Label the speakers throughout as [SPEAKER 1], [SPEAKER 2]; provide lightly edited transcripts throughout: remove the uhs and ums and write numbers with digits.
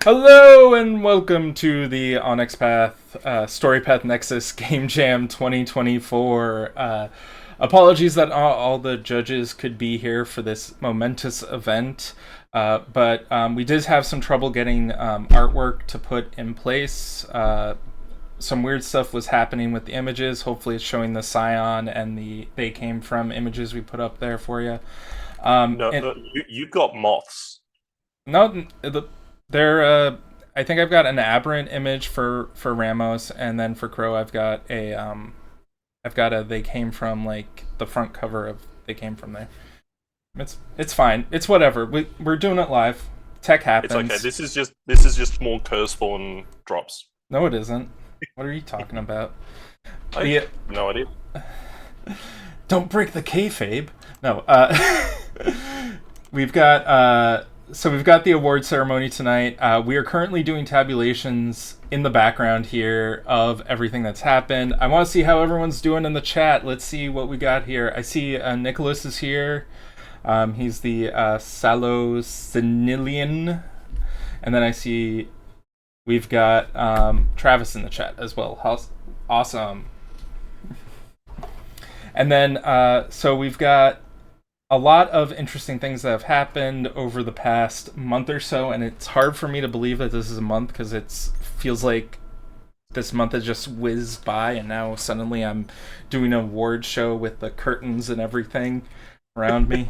[SPEAKER 1] Hello and welcome to the Onyx Path Storypath Nexus Game Jam 2024. Apologies that all the judges could be here for this momentous event, but we did have some trouble getting artwork to put in place. Some weird stuff was happening with the images. Hopefully, it's showing the Scion and the They Came From images we put up there for you.
[SPEAKER 2] No,
[SPEAKER 1] And
[SPEAKER 2] no, you've got moths.
[SPEAKER 1] no, they're. I think I've got an aberrant image for Ramos, and then for Crow, I've got a They Came From, like the front cover of They Came From there. It's fine. It's whatever. We're doing it live. Tech
[SPEAKER 2] It's okay.
[SPEAKER 1] happens.
[SPEAKER 2] This is just more curse spawn drops.
[SPEAKER 1] No, it isn't. What are you talking about?
[SPEAKER 2] I
[SPEAKER 1] The
[SPEAKER 2] have no idea.
[SPEAKER 1] Don't break the kayfabe. No. We've got we've got the award ceremony tonight. We are currently doing tabulations in the background here of everything that's happened. I want to see how everyone's doing in the chat. Let's see what we got here. I see Nicholas is here. He's the Salosinilian. And then I see we've got Travis in the chat as well. Awesome. And then, so we've got a lot of interesting things that have happened over the past month or so, and it's hard for me to believe that this is a month because it feels like this month has just whizzed by, and now suddenly I'm doing an award show with the curtains and everything around me.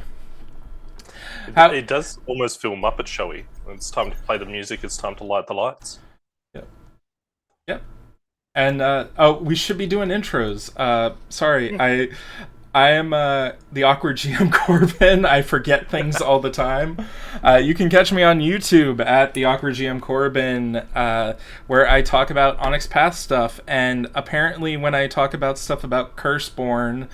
[SPEAKER 2] It does almost feel Muppet Showy. It's time to play the music. It's time to light the lights.
[SPEAKER 1] Yep. Yep. And we should be doing intros. Sorry, I am the awkward GM Corbin. I forget things all the time. You can catch me on YouTube at the awkward GM Corbin, where I talk about Onyx Path stuff. And apparently, when I talk about stuff about Curseborn,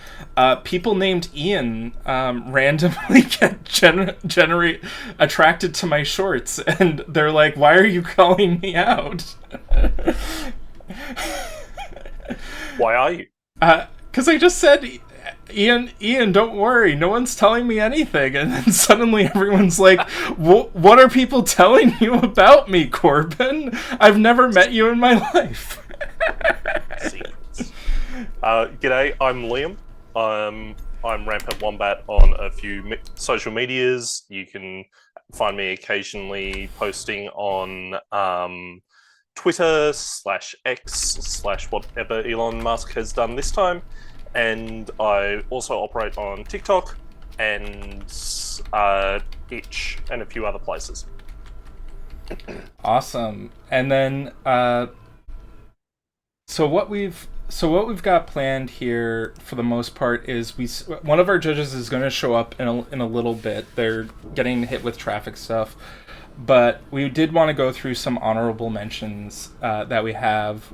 [SPEAKER 1] people named Ian randomly get generate attracted to my shorts, and they're like, "Why are you calling me out?"
[SPEAKER 2] Why are you?
[SPEAKER 1] Because I just said, Ian, don't worry, no one's telling me anything. And then suddenly everyone's like, what are people telling you about me, Corbin? I've never met you in my life.
[SPEAKER 2] Secrets. G'day, I'm Liam. I'm Rampant Wombat on a few social medias. You can find me occasionally posting on Twitter/X/whatever Elon Musk has done this time. And I also operate on TikTok and Itch and a few other places.
[SPEAKER 1] Awesome. And then so what we've got planned here for the most part is one of our judges is going to show up in a little bit. They're getting hit with traffic stuff. But we did want to go through some honorable mentions that we have.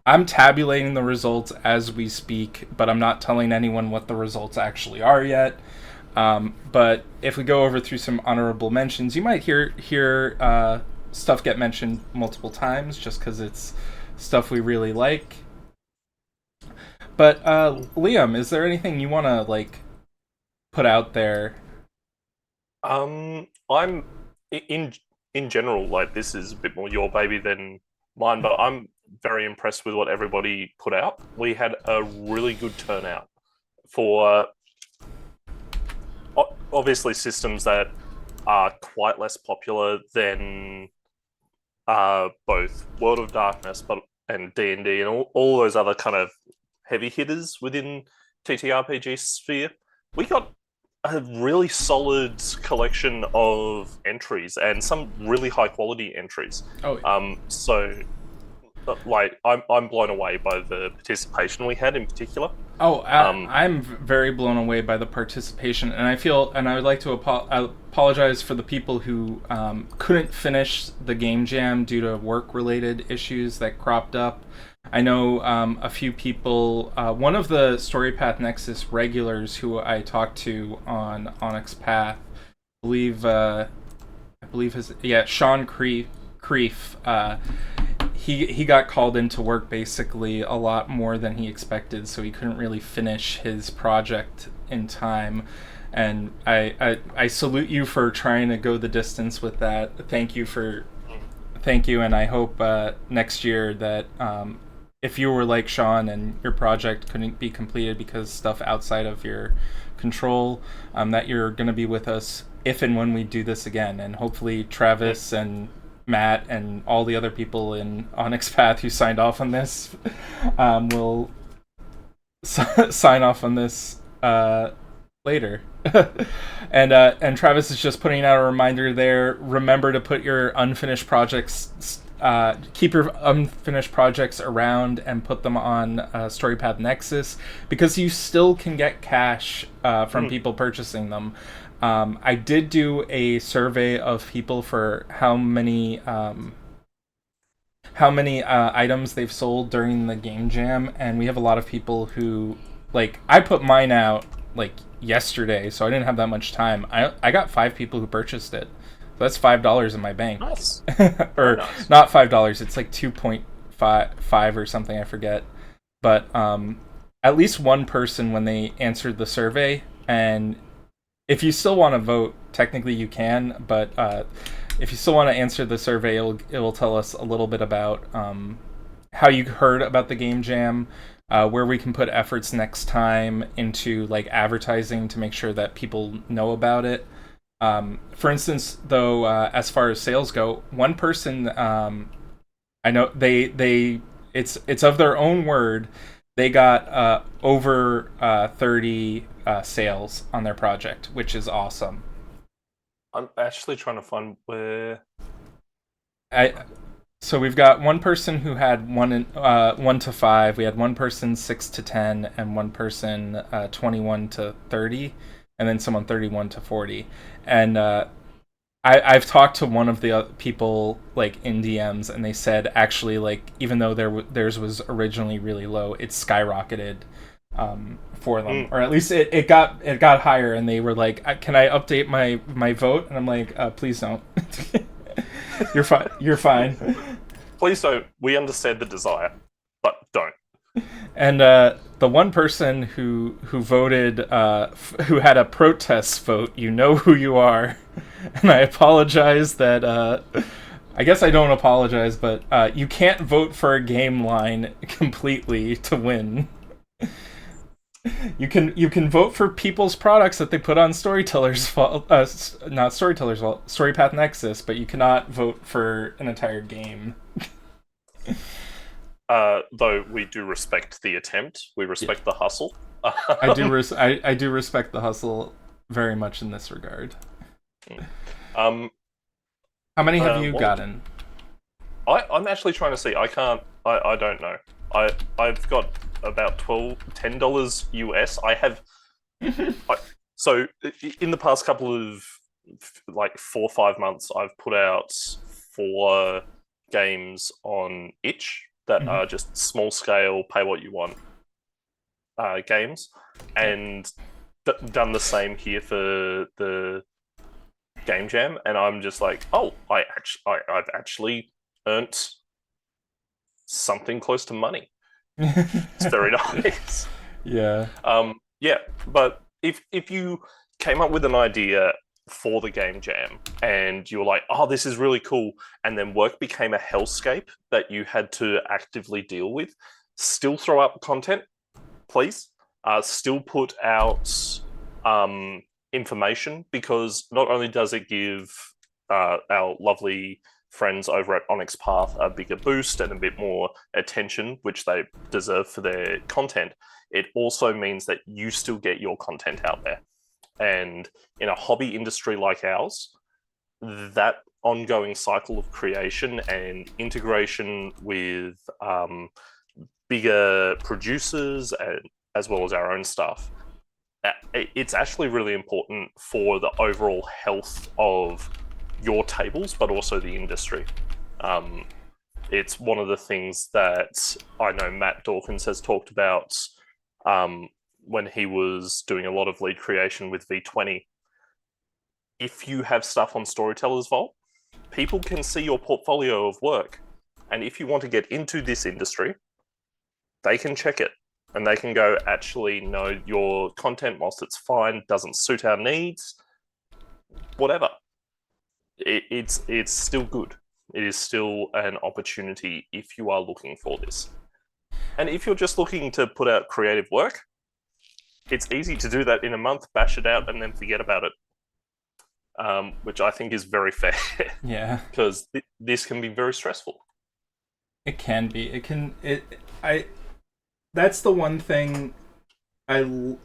[SPEAKER 1] I'm tabulating the results as we speak, but I'm not telling anyone what the results actually are yet. But if we go over through some honorable mentions, you might hear stuff get mentioned multiple times just because it's stuff we really like. But Liam, is there anything you want to put out there?
[SPEAKER 2] I'm in general, this is a bit more your baby than mine, but I'm very impressed with what everybody put out. We had a really good turnout for obviously systems that are quite less popular than both World of Darkness and D&D and all those other kind of heavy hitters within TTRPG sphere. We got a really solid collection of entries and some really high quality entries.
[SPEAKER 1] Oh,
[SPEAKER 2] I'm blown away by the participation we had in particular.
[SPEAKER 1] Oh, I'm very blown away by the participation, and I would like to apologize for the people who couldn't finish the game jam due to work-related issues that cropped up. I know a few people. One of the Storypath Nexus regulars who I talked to on Onyx Path, I believe Sean Creef. He got called into work basically a lot more than he expected, so he couldn't really finish his project in time. And I salute you for trying to go the distance with that. Thank you for thank you, and I hope next year that if you were like Sean and your project couldn't be completed because stuff outside of your control, that you're going to be with us if and when we do this again, and hopefully Travis and Matt and all the other people in Onyx Path who signed off on this will sign off on this later. And Travis is just putting out a reminder there. Remember to put your unfinished projects, keep your unfinished projects around and put them on Storypath Nexus, because you still can get cash from people purchasing them. I did do a survey of people for how many items they've sold during the game jam, and we have a lot of people who, like, I put mine out like yesterday, so I didn't have that much time. I got 5 people who purchased it. So that's $5 in my bank.
[SPEAKER 2] Nice.
[SPEAKER 1] Or
[SPEAKER 2] nice.
[SPEAKER 1] Not $5, it's like 2.5 or something, I forget. But at least one person, when they answered the survey, and if you still want to vote, technically you can, but if you still want to answer the survey, it will tell us a little bit about how you heard about the game jam, where we can put efforts next time into like advertising to make sure that people know about it. For instance, though, as far as sales go, one person, I know it's of their own word, they got over 30 sales on their project, which is awesome.
[SPEAKER 2] I'm actually trying to find where.
[SPEAKER 1] So we've got one person who had 1 to 5. We had one person 6 to 10, and one person 21 to 30, and then someone 31 to 40. And I've talked to one of the people like in DMs, and they said actually, like, even though theirs was originally really low, it skyrocketed for them, or at least it got higher, and they were like, "Can I update my vote?" And I'm like, "Please don't." You're fine. You're fine.
[SPEAKER 2] Please don't. We understand the desire, but don't.
[SPEAKER 1] And the one person who voted, who had a protest vote, you know who you are, and I apologize that. I guess I don't apologize, but you can't vote for a game line completely to win. You can vote for people's products that they put on Storyteller's not Storyteller's Storypath Nexus, but you cannot vote for an entire game.
[SPEAKER 2] Though we do respect the attempt, we respect the hustle.
[SPEAKER 1] I do respect the hustle very much in this regard.
[SPEAKER 2] How
[SPEAKER 1] many have you gotten?
[SPEAKER 2] I'm actually trying to see. I can't. I don't know. I've got about $10 US. I have. So in the past couple of like 4 or 5 months, I've put out 4 games on itch that are just small scale, pay what you want games, and done the same here for the game jam. And I'm just like, oh, I've actually earned something close to money. It's very nice.
[SPEAKER 1] Yeah.
[SPEAKER 2] Yeah, but if you came up with an idea for the game jam and you were like, oh, this is really cool, and then work became a hellscape that you had to actively deal with, still throw up content, please. Still put out information, because not only does it give our lovely friends over at Onyx Path a bigger boost and a bit more attention, which they deserve for their content, it also means that you still get your content out there. And in a hobby industry like ours, that ongoing cycle of creation and integration with bigger producers, and as well as our own stuff, it's actually really important for the overall health of your tables, but also the industry. It's one of the things that I know Matt Dawkins has talked about when he was doing a lot of lead creation with V20. If you have stuff on Storyteller's Vault, people can see your portfolio of work. And if you want to get into this industry, they can check it. And they can go, actually, no, your content, whilst it's fine, doesn't suit our needs, whatever. It's still good. It is still an opportunity if you are looking for this. And if you're just looking to put out creative work, it's easy to do that in a month, bash it out, and then forget about it. Which I think is very fair.
[SPEAKER 1] Yeah.
[SPEAKER 2] Because this can be very stressful.
[SPEAKER 1] It can be. It can. I. That's the one thing. I.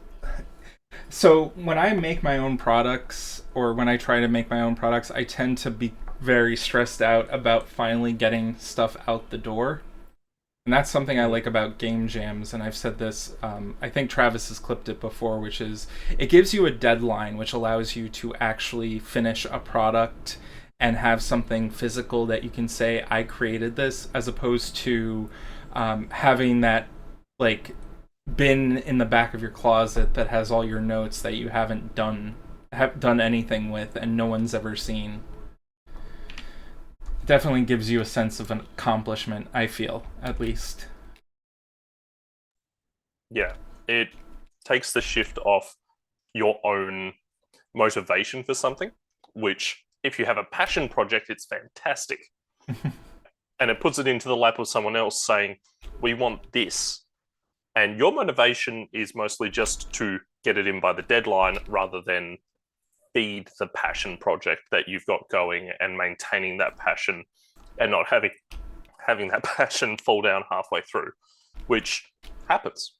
[SPEAKER 1] So when I make my own products, or when I try to make my own products, I tend to be very stressed out about finally getting stuff out the door. And that's something I like about game jams, and I've said this, I think Travis has clipped it before, which is it gives you a deadline, which allows you to actually finish a product and have something physical that you can say, I created this, as opposed to having that, like, bin in the back of your closet that has all your notes that you haven't done anything with and no one's ever seen. Definitely gives you a sense of an accomplishment, I feel, at least.
[SPEAKER 2] Yeah, it takes the shift off your own motivation for something, which, if you have a passion project, it's fantastic. And it puts it into the lap of someone else saying, we want this. And your motivation is mostly just to get it in by the deadline rather than feed the passion project that you've got going and maintaining that passion and not having that passion fall down halfway through, which happens,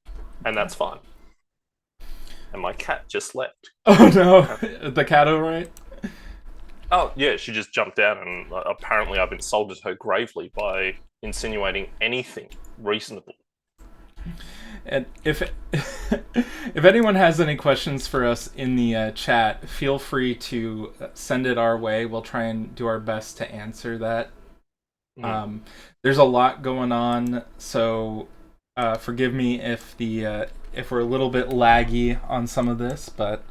[SPEAKER 2] and that's fine. And my cat just left.
[SPEAKER 1] Oh no, the cat alright?
[SPEAKER 2] Oh yeah, she just jumped out, and apparently I've insulted her gravely by insinuating anything reasonable.
[SPEAKER 1] And if if anyone has any questions for us in the chat, feel free to send it our way. We'll try and do our best to answer that. There's a lot going on, so forgive me if we're a little bit laggy on some of this, but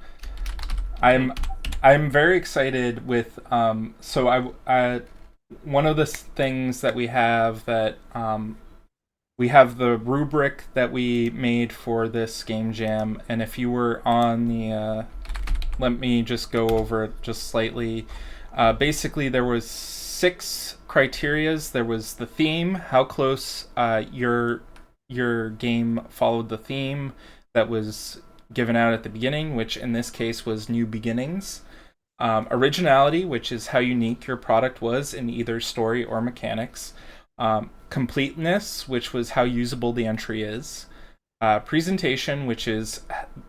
[SPEAKER 1] I'm very excited with so I one of the things that we have that we have the rubric that we made for this game jam, and if you were on the let me just go over it just slightly. Basically there was 6 criterias. There was the theme, how close your game followed the theme that was given out at the beginning, which in this case was new beginnings. Originality, which is how unique your product was in either story or mechanics. Completeness, which was how usable the entry is. Presentation, which is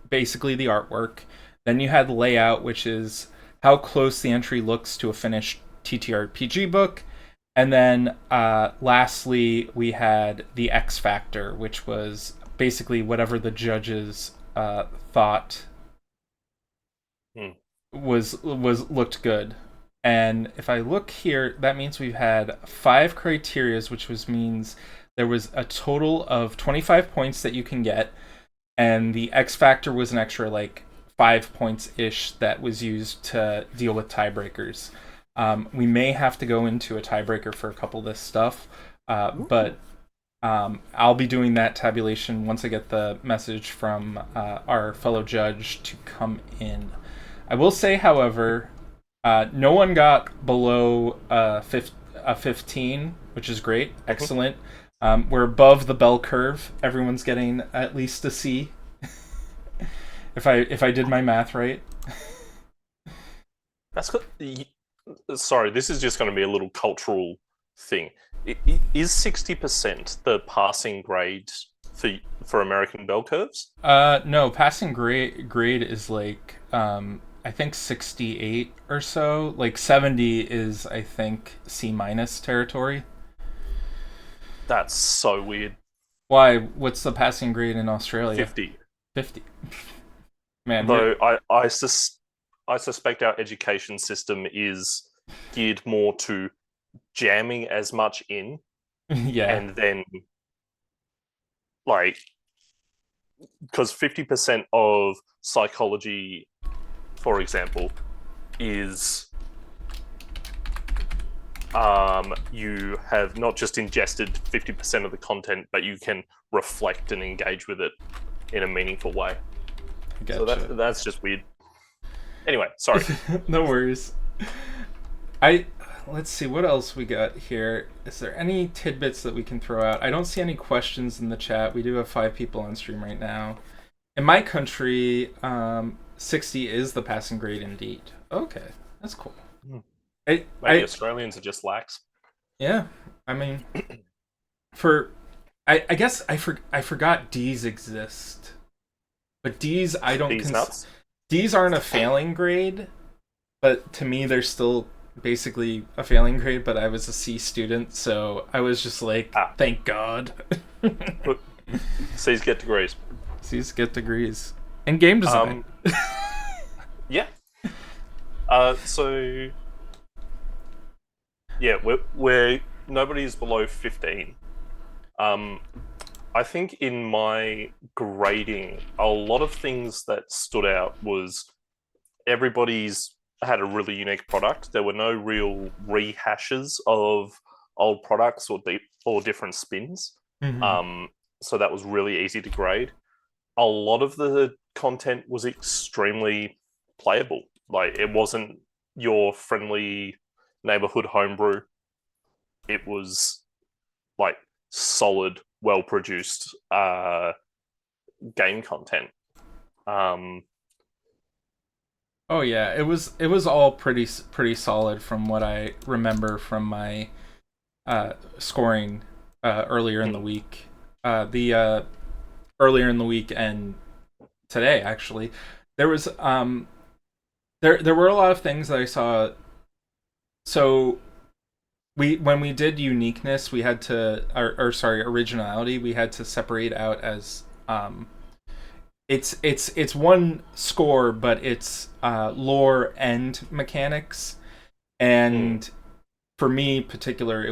[SPEAKER 1] basically the artwork. Then you had layout, which is how close the entry looks to a finished TTRPG book. And then lastly, we had the X factor, which was basically whatever the judges thought was looked good. And if I look here, that means we've had 5 criterias, which means there was a total of 25 points that you can get, and the X factor was an extra 5 points ish that was used to deal with tiebreakers. We may have to go into a tiebreaker for a couple of this stuff, but I'll be doing that tabulation once I get the message from our fellow judge to come in. I will say, however, no one got below a 15, which is great. Excellent. We're above the bell curve. Everyone's getting at least a C. if I did my math right.
[SPEAKER 2] That's good. Sorry, this is just going to be a little cultural thing. Is 60% the passing grade for American bell curves?
[SPEAKER 1] No, passing grade is I think 68 or so. 70 is, I think, C- territory.
[SPEAKER 2] That's so weird.
[SPEAKER 1] Why? What's the passing grade in Australia?
[SPEAKER 2] 50.
[SPEAKER 1] 50. Man.
[SPEAKER 2] Though I suspect our education system is geared more to jamming as much in.
[SPEAKER 1] Yeah.
[SPEAKER 2] And then, because 50% of psychology, for example, is you have not just ingested 50% of the content, but you can reflect and engage with it in a meaningful way.
[SPEAKER 1] Gotcha.
[SPEAKER 2] So that's just weird. Anyway, sorry.
[SPEAKER 1] No worries. let's see what else we got here. Is there any tidbits that we can throw out? I don't see any questions in the chat. We do have 5 people on stream right now. In my country, 60 is the passing grade indeed. Okay, that's cool.
[SPEAKER 2] Maybe Australians are just lax.
[SPEAKER 1] Yeah, I mean, I guess I forgot D's exist, but D's I don't. D's aren't a failing grade, but to me they're still basically a failing grade. But I was a C student, so I was just like, thank God.
[SPEAKER 2] C's get degrees.
[SPEAKER 1] C's get degrees in game design.
[SPEAKER 2] Yeah. So yeah, we're nobody's below 15. I think in my grading, a lot of things that stood out was everybody's had a really unique product. There were no real rehashes of old products or different spins.
[SPEAKER 1] Mm-hmm.
[SPEAKER 2] So that was really easy to grade. A lot of the content was extremely playable. Like, it wasn't your friendly neighborhood homebrew. It was like solid, well-produced game content.
[SPEAKER 1] Oh yeah, it was all pretty solid from what I remember from my scoring earlier in the week. Earlier in the week and today actually, there was there were a lot of things that I saw. So when we did uniqueness, we had to originality, we had to separate out as it's one score, but it's lore and mechanics. And for me particular,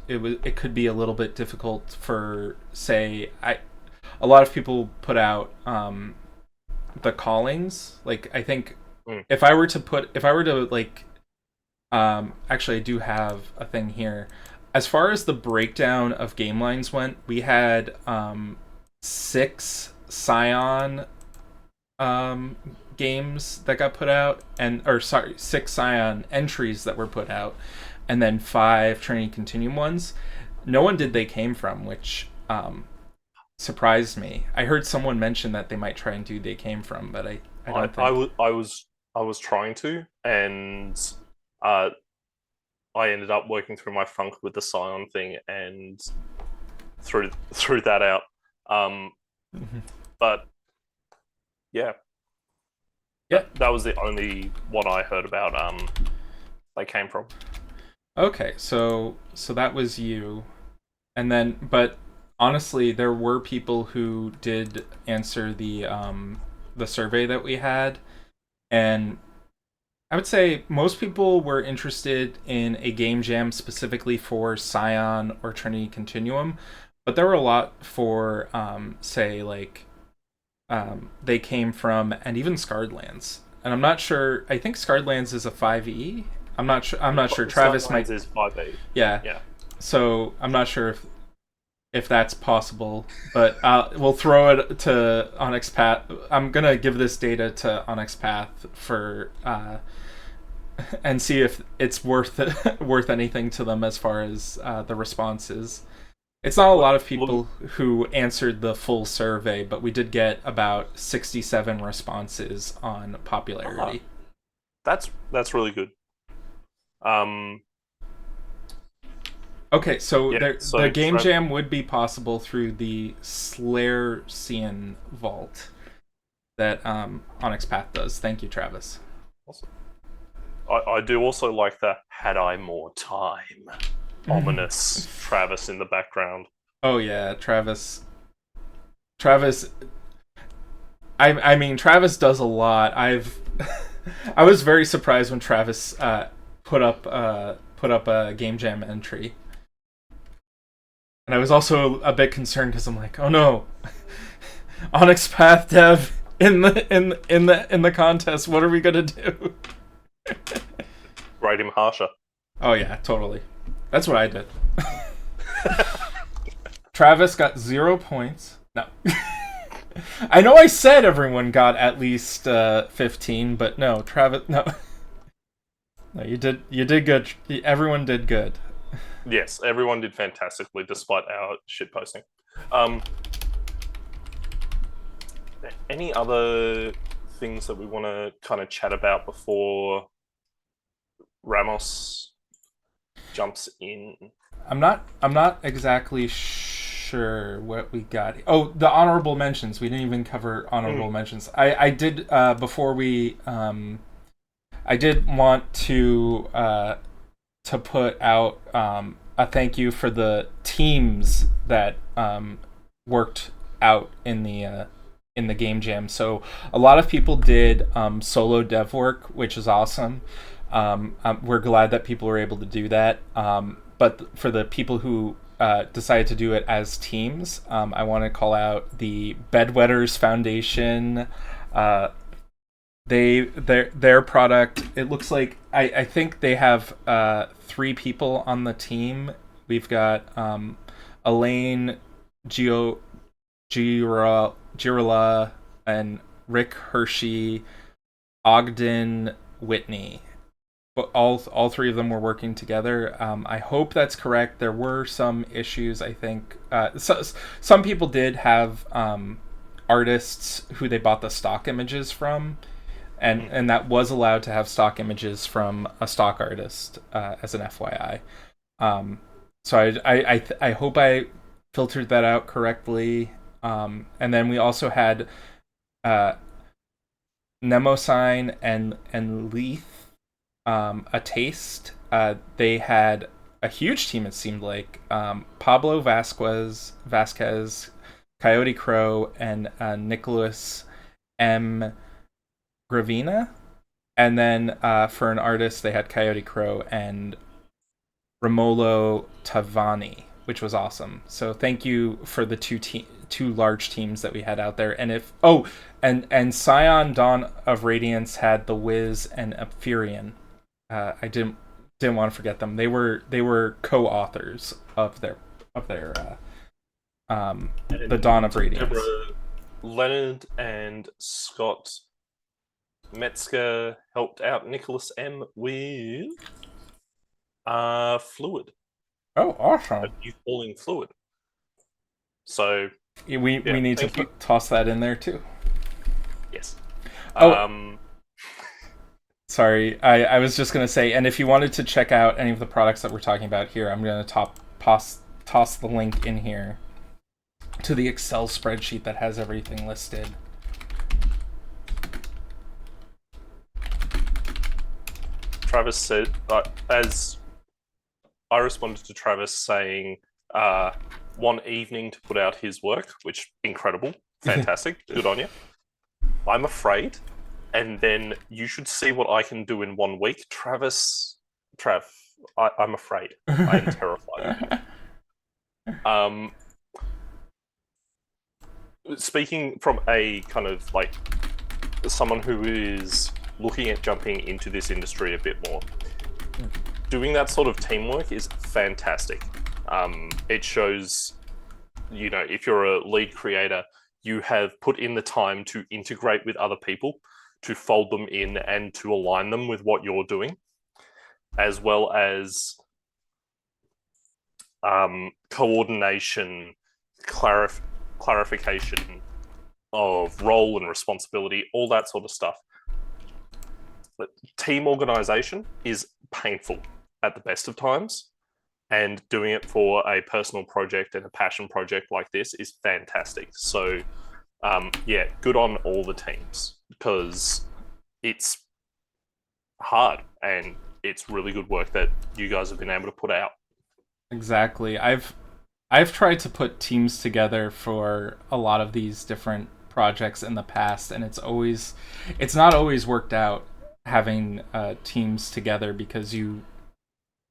[SPEAKER 1] it could be a little bit difficult for, say, a lot of people put out the callings. Like, I think if I were to like actually I do have a thing here. As far as the breakdown of game lines went, we had 6 Scion games that got put out, 6 Scion entries that were put out, and then 5 Trinity Continuum ones. No one did They Came From, which surprised me. I heard someone mention that they might try and do They Came From, but I don't think...
[SPEAKER 2] I was trying to, and I ended up working through my funk with the Scion thing and threw that out. But yeah, that was the only one I heard about. They Came From.
[SPEAKER 1] Okay, so that was you, and then, but honestly, there were people who did answer the survey that we had, and I would say most people were interested in a game jam specifically for Scion or Trinity Continuum, but there were a lot for, say, like, They Came From, and even Scarred Lands. And I'm not sure. I think Scarred Lands is a 5e. I'm not sure. Travis might.
[SPEAKER 2] Is 5e.
[SPEAKER 1] Yeah. So I'm not sure if that's possible, but we'll throw it to Onyx Path. I'm gonna give this data to Onyx Path for and see if it's worth anything to them as far as the responses. It's not a lot of people who answered the full survey, but we did get about 67 responses on popularity.
[SPEAKER 2] That's really good.
[SPEAKER 1] Okay, so the game jam would be possible through the Slayercian Vault that Onyx Path does. Thank you, Travis.
[SPEAKER 2] Awesome. I do also like the "had I more time" ominous Travis in the background.
[SPEAKER 1] Oh yeah, Travis. I mean, Travis does a lot. I was very surprised when Travis put up a game jam entry. And I was also a bit concerned because I'm like, oh no, Onyx Path dev in the contest. What are we gonna do?
[SPEAKER 2] Rate him harsher.
[SPEAKER 1] Oh yeah, totally. That's what I did. Travis got 0 points. No, I know I said everyone got at least 15, but no, Travis. No. No, you did good. Everyone did good.
[SPEAKER 2] Yes, everyone did fantastically despite our shit posting. Um, any other things that we want to kind of chat about before Ramos jumps in?
[SPEAKER 1] I'm not exactly sure what we got. Oh, the honorable mentions. We didn't even cover honorable
[SPEAKER 2] Mm,
[SPEAKER 1] mentions. I did before we I did want to put out a thank you for the teams that worked out in the game jam. So a lot of people did solo dev work, which is awesome. We're glad that people were able to do that. But for the people who decided to do it as teams, I want to call out the Bedwetters Foundation. Uh, their product, it looks like I think they have three people on the team. We've got Elaine, Gio, Girala, and Rick Hershey, Ogden, Whitney. But all three of them were working together. I hope that's correct. There were some issues. I think some people did have artists who they bought the stock images from,
[SPEAKER 2] mm.
[SPEAKER 1] and that was allowed to have stock images from a stock artist as an FYI. So I hope I filtered that out correctly. And then we also had uh, Nemosine and Leith, a taste. They had a huge team. It seemed like Pablo Vasquez, Coyote Crow, and Nicholas M. Gravina. And then for an artist, they had Coyote Crow and Romolo Tavani, which was awesome. So thank you for the two large teams that we had out there. And if and Scion Dawn of Radiance had the Wiz and Ephirian. I didn't want to forget them. They were co-authors of their the Dawn of
[SPEAKER 2] And
[SPEAKER 1] Radiance.
[SPEAKER 2] Deborah Leonard and Scott Metzger helped out Nicholas M with fluid,
[SPEAKER 1] Oh,
[SPEAKER 2] a
[SPEAKER 1] awesome!
[SPEAKER 2] new falling fluid. So yeah,
[SPEAKER 1] We need to
[SPEAKER 2] thank you.
[SPEAKER 1] toss that in there too.
[SPEAKER 2] Yes.
[SPEAKER 1] Oh,
[SPEAKER 2] Um,
[SPEAKER 1] sorry, I was just gonna say, and if you wanted to check out any of the products that we're talking about here, I'm gonna toss the link in here to the Excel spreadsheet that has everything listed.
[SPEAKER 2] Travis said, as I responded to Travis saying, one evening to put out his work, which incredible, fantastic, good on you. I'm afraid, and then you should see what I can do in 1 week. Trav, I'm afraid. I am terrified of you. Um, Speaking from a kind of like someone who is looking at jumping into this industry a bit more, doing that sort of teamwork is fantastic. It shows, you know, if you're a lead creator, you have put in the time to integrate with other people, to fold them in and to align them with what you're doing, as well as coordination, clarification of role and responsibility, all that sort of stuff. But team organization is painful at the best of times, and doing it for a personal project and a passion project like this is fantastic. So, yeah, good on all the teams because it's hard and it's really good work that you guys have been able to put out.
[SPEAKER 1] Exactly. I've tried to put teams together for a lot of these different projects in the past, and it's not always worked out having teams together because you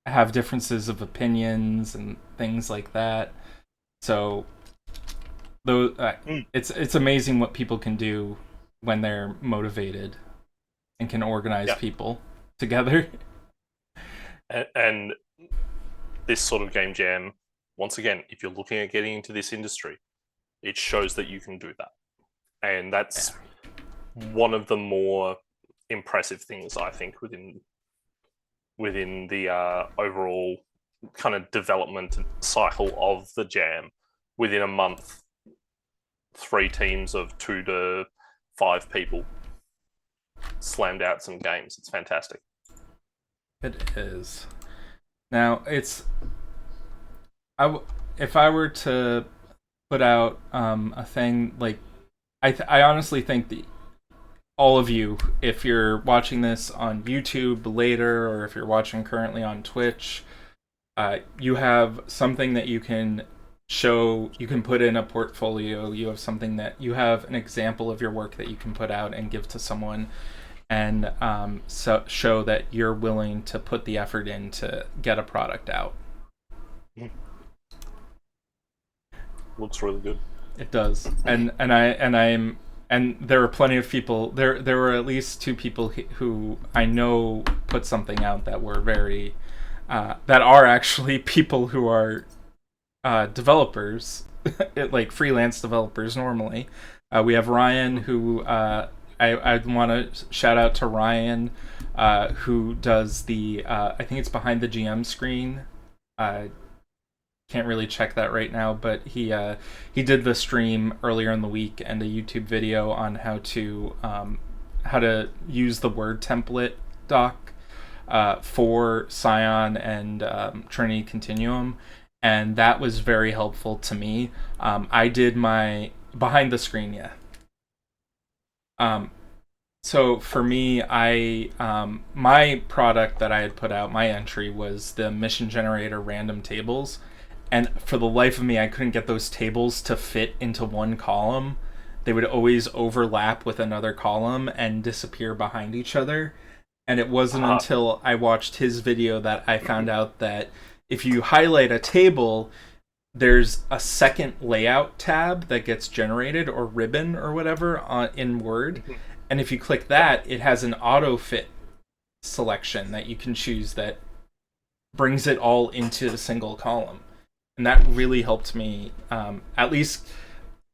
[SPEAKER 1] have differences of opinions and things like that. So though
[SPEAKER 2] Mm.
[SPEAKER 1] it's amazing what people can do when they're motivated and can organize
[SPEAKER 2] Yeah,
[SPEAKER 1] people together.
[SPEAKER 2] and this sort of game jam, once again, if you're looking at getting into this industry, it shows that you can do that, and
[SPEAKER 1] Yeah.
[SPEAKER 2] that's one of the more impressive things I think within. within the overall kind of development cycle of the jam. Within a month, 3 teams of 2 to 5 people slammed out some games. It's fantastic.
[SPEAKER 1] It is. Now, if I were to put out a thing like, I honestly think that all of you, if you're watching this on YouTube later, or if you're watching currently on Twitch, you have something that you can show, you can put in a portfolio. You have something that you have an example of your work that you can put out and give to someone, and show that you're willing to put the effort in to get a product out.
[SPEAKER 2] Looks really good.
[SPEAKER 1] It does, and there were plenty of people. There were at least 2 people who I know put something out that were very that are actually people who are developers, like freelance developers normally. We have Ryan, who I want to shout out to Ryan, who does the I think it's behind the GM screen. Can't really check that right now, but he did the stream earlier in the week and a YouTube video on how to use the Word template doc for Scion and Trinity Continuum, and that was very helpful to me. I did my behind the screen, yeah. So for me, my product that I had put out, my entry was the mission generator random tables. And for the life of me, I couldn't get those tables to fit into one column. They would always overlap with another column and disappear behind each other. And it wasn't until I watched his video that I found out that if you highlight a table, there's a second layout tab that gets generated, or ribbon or whatever, in Word. And if you click that, it has an auto fit selection that you can choose that brings it all into a single column. And that really helped me. At least,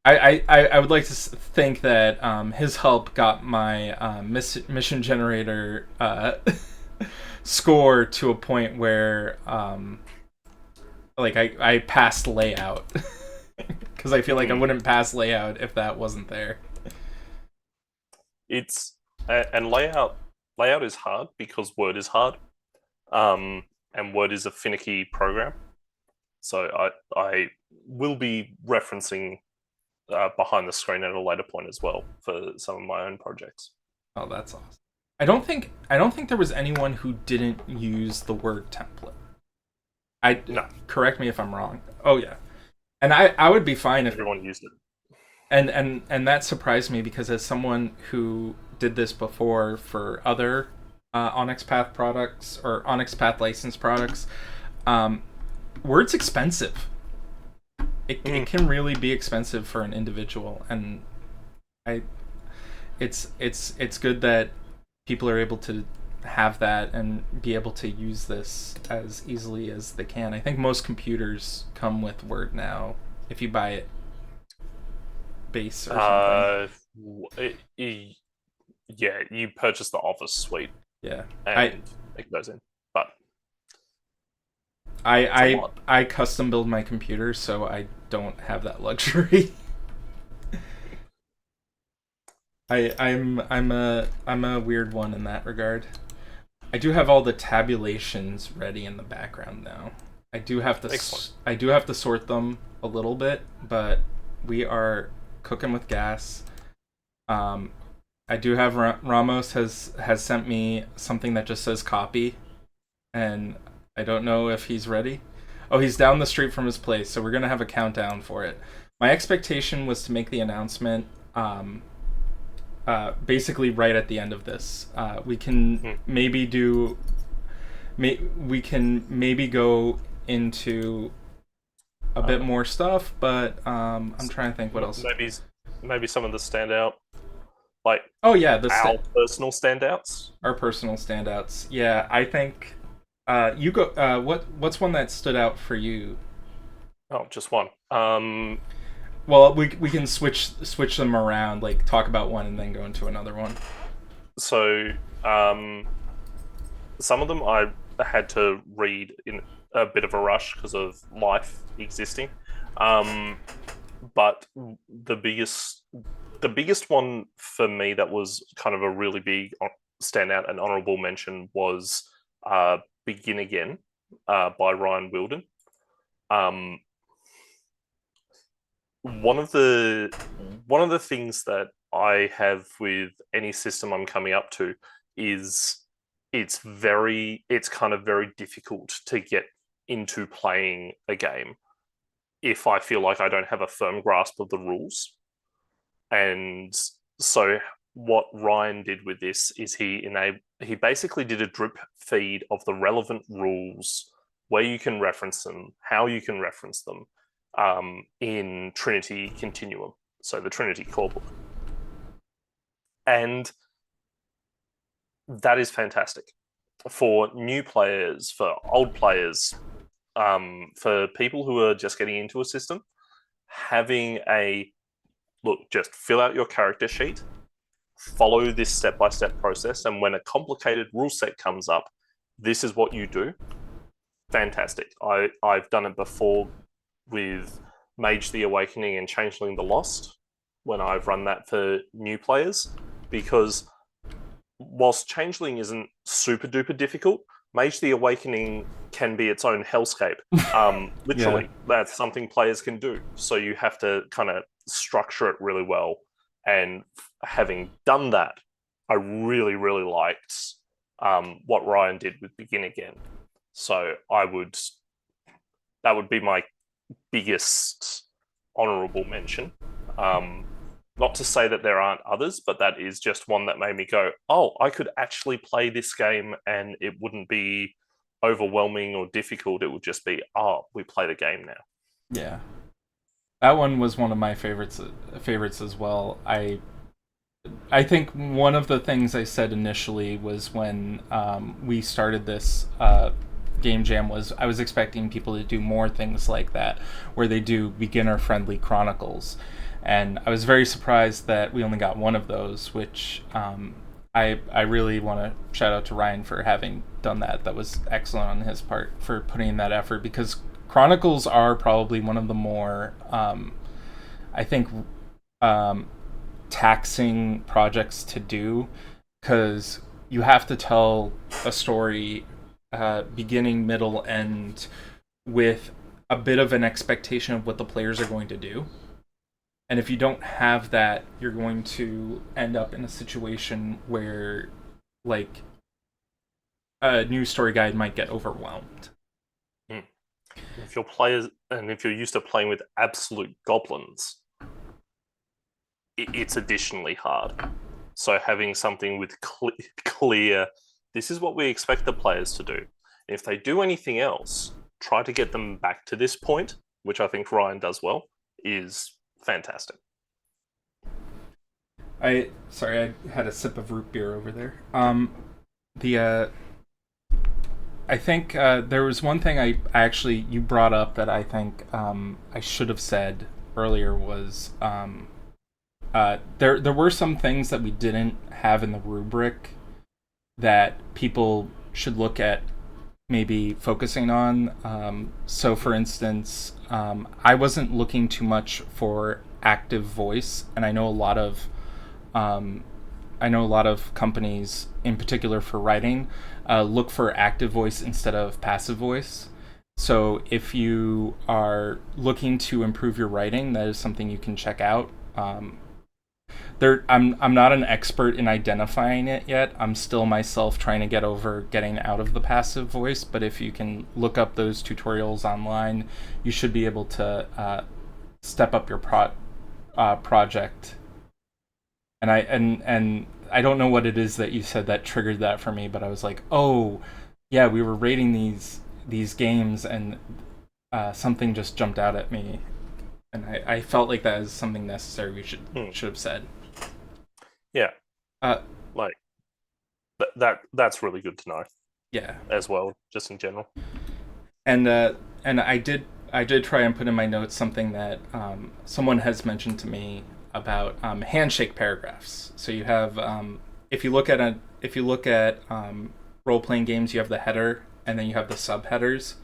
[SPEAKER 1] I would like to think that his help got my mission generator score to a point where, like, I passed layout, because I feel like I wouldn't pass layout if that wasn't there.
[SPEAKER 2] And layout is hard because Word is hard, and Word is a finicky program. So I will be referencing behind the screen at a later point as well for some of my own projects.
[SPEAKER 1] Oh, that's awesome. I don't think there was anyone who didn't use the Word template. No. Correct me if I'm wrong. Oh yeah. And I would be fine if
[SPEAKER 2] everyone used it.
[SPEAKER 1] And that surprised me, because as someone who did this before for other Onyx Path products or Onyx Path licensed products, Word's expensive. It can really be expensive for an individual, and it's good that people are able to have that and be able to use this as easily as they can. I think most computers come with Word now, if you buy it base or something.
[SPEAKER 2] Yeah, you purchase the Office suite.
[SPEAKER 1] Yeah,
[SPEAKER 2] and it goes in. But
[SPEAKER 1] I custom build my computer, so I don't have that luxury. I'm a weird one in that regard. I do have all the tabulations ready in the background now. I do have to sort them a little bit, but we are cooking with gas. I do have Ramos has sent me something that just says copy, and I don't know if he's ready. Oh, he's down the street from his place, so we're gonna have a countdown for it. My expectation was to make the announcement basically right at the end of this. We can maybe go into a bit more stuff, but I'm trying to think what else.
[SPEAKER 2] Maybe some of the standout, like
[SPEAKER 1] our
[SPEAKER 2] personal standouts.
[SPEAKER 1] Our personal standouts. Yeah, I think you go. What's one that stood out for you?
[SPEAKER 2] Oh, just one.
[SPEAKER 1] Well, we can switch them around, like talk about one and then go into another one.
[SPEAKER 2] So, some of them I had to read in a bit of a rush because of life existing. Um, but the biggest one for me that was kind of a really big standout and honorable mention was Begin Again by Ryan Wilden. Um, one of the things that I have with any system I'm coming up to is it's kind of very difficult to get into playing a game if I feel like I don't have a firm grasp of the rules. And so what Ryan did with this is he basically did a drip feed of the relevant rules, where you can reference them, how you can reference them, in Trinity Continuum, so the Trinity core book. And that is fantastic for new players, for old players, for people who are just getting into a system. Having a look, just fill out your character sheet, follow this step-by-step process, and when a complicated rule set comes up, this is what you do. Fantastic. I've done it before with Mage the Awakening and Changeling the Lost when I've run that for new players, because whilst Changeling isn't super duper difficult, Mage the Awakening can be its own hellscape. Literally, that's something players can do. So you have to kind of structure it really well. And having done that, I really, really liked what Ryan did with Begin Again. So that would be my biggest honorable mention. Not to say that there aren't others, but that is just one that made me go, oh, I could actually play this game and it wouldn't be overwhelming or difficult. It would just be, oh, we play the game now.
[SPEAKER 1] Yeah. That one was one of my favorites as well. I think one of the things I said initially was when we started this game jam was I was expecting people to do more things like that, where they do beginner-friendly chronicles. And I was very surprised that we only got one of those, which I really want to shout out to Ryan for having done that. That was excellent on his part for putting in that effort, because Chronicles are probably one of the more, I think, taxing projects to do, because you have to tell a story beginning, middle, end with a bit of an expectation of what the players are going to do. And if you don't have that, you're going to end up in a situation where, like, a new story guide might get overwhelmed.
[SPEAKER 2] If you're used to playing with absolute goblins, it's additionally hard. So having something with clear, this is what we expect the players to do. And if they do anything else, try to get them back to this point, which I think Ryan does well, is fantastic.
[SPEAKER 1] I had a sip of root beer over there. I think there was one thing I actually you brought up that I think I should have said earlier was there were some things that we didn't have in the rubric that people should look at maybe focusing on. So, for instance, I wasn't looking too much for active voice, and I know a lot of companies, in particular for writing, look for active voice instead of passive voice. So if you are looking to improve your writing, that is something you can check out. I'm not an expert in identifying it yet. I'm still myself trying to get over getting out of the passive voice. But if you can look up those tutorials online, you should be able to step up your project. And I don't know what it is that you said that triggered that for me, but I was like, oh, yeah, we were rating these games, and something just jumped out at me, and I felt like that is something necessary we should have said.
[SPEAKER 2] Yeah, that's really good to know.
[SPEAKER 1] Yeah,
[SPEAKER 2] as well, just in general.
[SPEAKER 1] And I did try and put in my notes something that someone has mentioned to me about handshake paragraphs. So you have if you look at role playing games, you have the header and then you have the subheaders.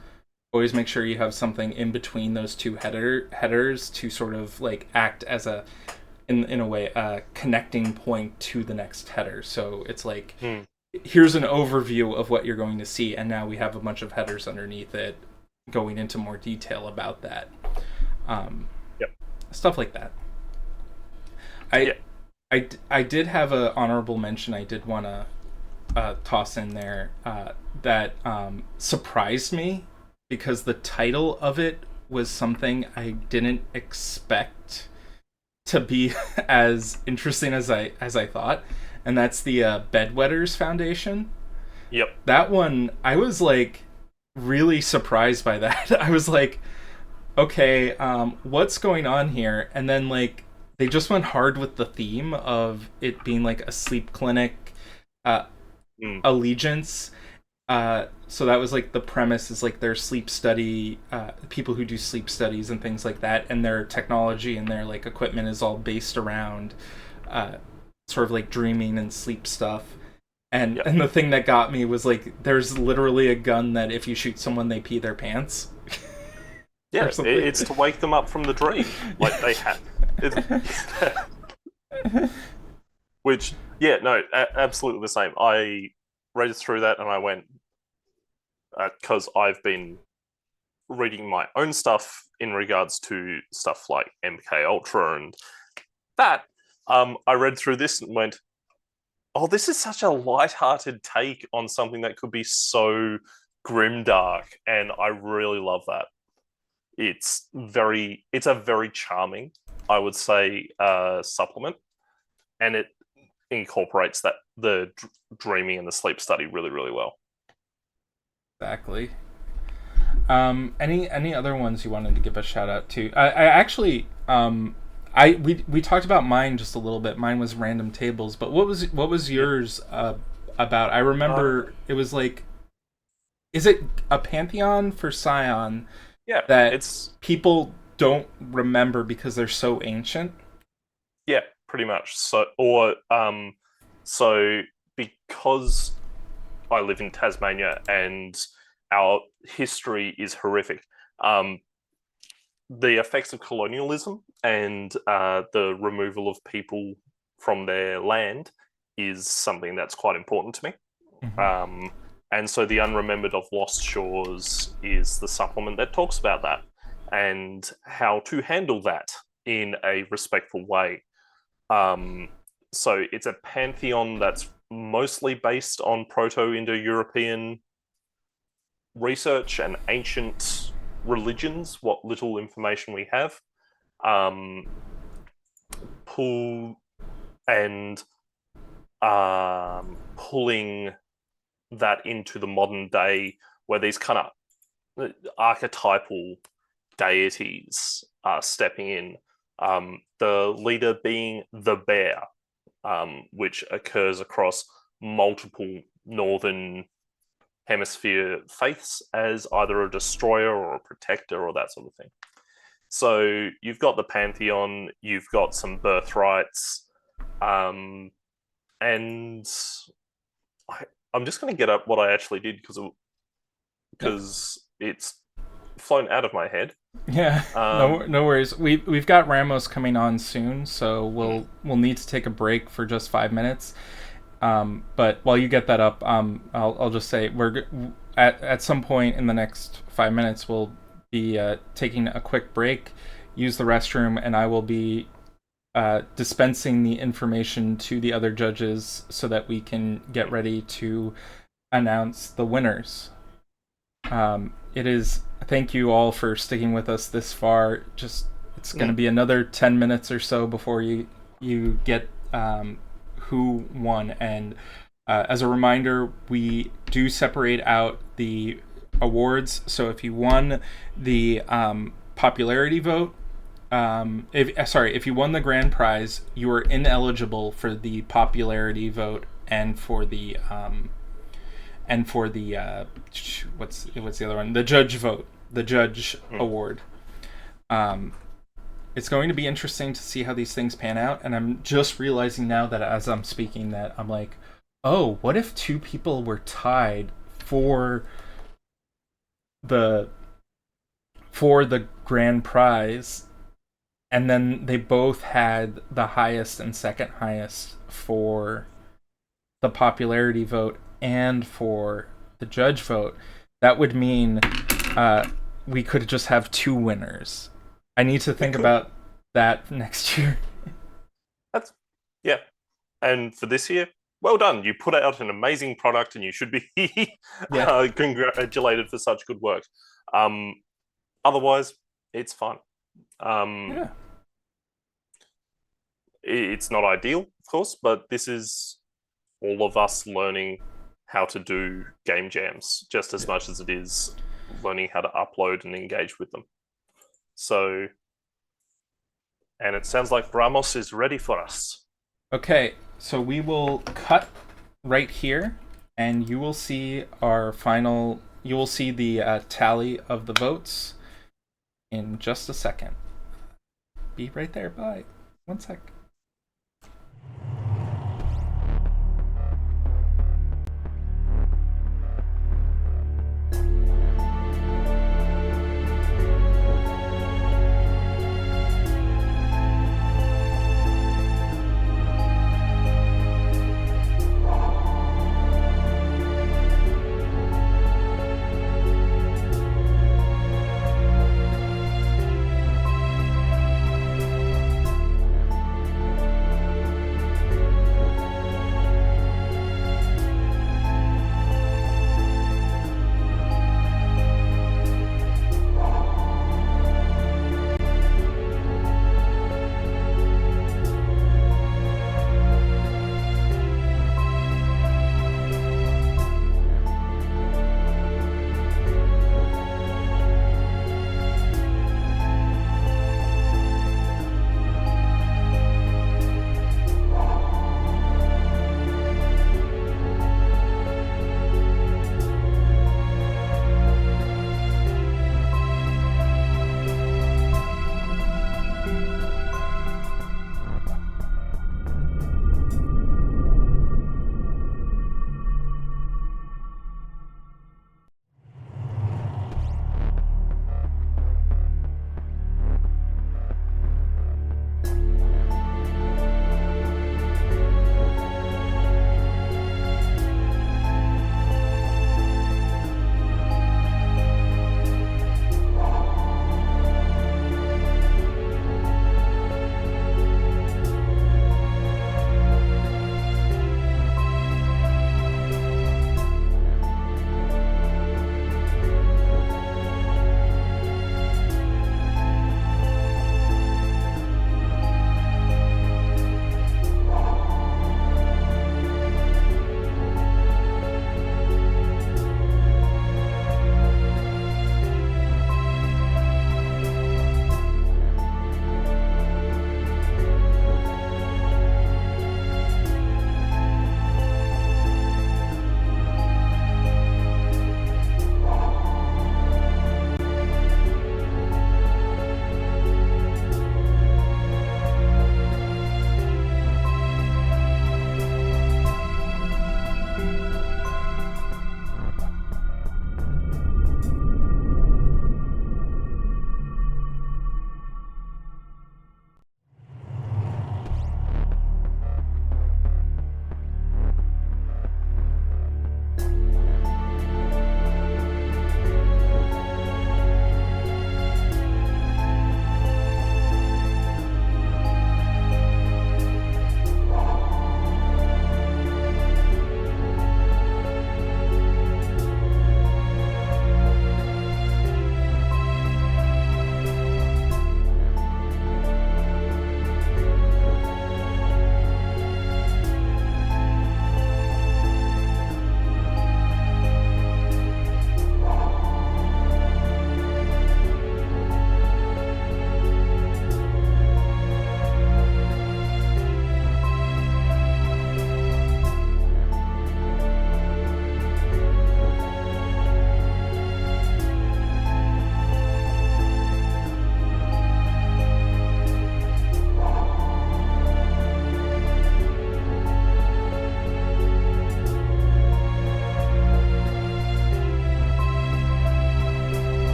[SPEAKER 1] Always make sure you have something in between those two headers to sort of like act as a in a way a connecting point to the next header. So it's like here's an overview of what you're going to see, and now we have a bunch of headers underneath it going into more detail about that.
[SPEAKER 2] Yep.
[SPEAKER 1] Stuff like that. I did have an honorable mention I did want to toss in there that surprised me because the title of it was something I didn't expect to be as interesting as I thought, and that's the Bedwetters Foundation.
[SPEAKER 2] Yep.
[SPEAKER 1] That one, I was like really surprised by that. I was like, okay, what's going on here? And then like they just went hard with the theme of it being like a sleep clinic allegiance. So that was like the premise is like their sleep study, people who do sleep studies and things like that, and their technology and their like equipment is all based around sort of like dreaming and sleep stuff. And the thing that got me was like there's literally a gun that if you shoot someone they pee their pants.
[SPEAKER 2] Yeah, it's to wake them up from the dream. Like they have. Which, yeah, no, absolutely the same. I read through that and I went, because I've been reading my own stuff in regards to stuff like MK Ultra and that. I read through this and went, oh, this is such a light-hearted take on something that could be so grimdark, and I really love that. It's a very charming, I would say, supplement, and it incorporates the dreaming and the sleep study really, really well.
[SPEAKER 1] Exactly. Any other ones you wanted to give a shout out to? I actually we talked about mine just a little bit. Mine was Random Tables, but what was yours about? I remember it was like, is it a pantheon for Scion?
[SPEAKER 2] Yeah,
[SPEAKER 1] that people don't remember because they're so ancient.
[SPEAKER 2] Yeah, pretty much. So because I live in Tasmania and our history is horrific, the effects of colonialism and the removal of people from their land is something that's quite important to me. Mm-hmm. And so the Unremembered of Lost Shores is the supplement that talks about that and how to handle that in a respectful way. So it's a pantheon that's mostly based on Proto-Indo-European research and ancient religions, what little information we have. Pulling that into the modern day where these kind of archetypal deities are stepping in. The leader being the bear, which occurs across multiple northern hemisphere faiths as either a destroyer or a protector or that sort of thing. So you've got the pantheon, you've got some birthrights, and I'm just going to get up what I actually did because it's flown out of my head.
[SPEAKER 1] Yeah, no worries. We've got Ramos coming on soon, so we'll need to take a break for just 5 minutes. But while you get that up, I'll just say we're at some point in the next 5 minutes we'll be taking a quick break, use the restroom, and I will be dispensing the information to the other judges so that we can get ready to announce the winners. It is. Thank you all for sticking with us this far. It's going to be another 10 minutes or so before you get who won. And as a reminder, we do separate out the awards. So if you won the popularity vote, if you won the grand prize, you are ineligible for the popularity vote and for the what's the other one? The judge vote, the judge award. It's going to be interesting to see how these things pan out, and I'm just realizing now that as I'm speaking that I'm like, oh, what if two people were tied for the for the grand prize, and then they both had the highest and second highest for the popularity vote and for the judge vote, that would mean we could just have two winners. I need to think about that next year.
[SPEAKER 2] That's yeah. And for this year, well done. You put out an amazing product, and you should be congratulated for such good work. Otherwise, it's fun. It's not ideal, of course, but this is all of us learning how to do game jams just as much as it is learning how to upload and engage with them. So, and it sounds like Ramos is ready for us.
[SPEAKER 1] Okay, so we will cut right here, and you will see our final. You will see the tally of the votes in just a second. Be right there. Bye. 1 sec.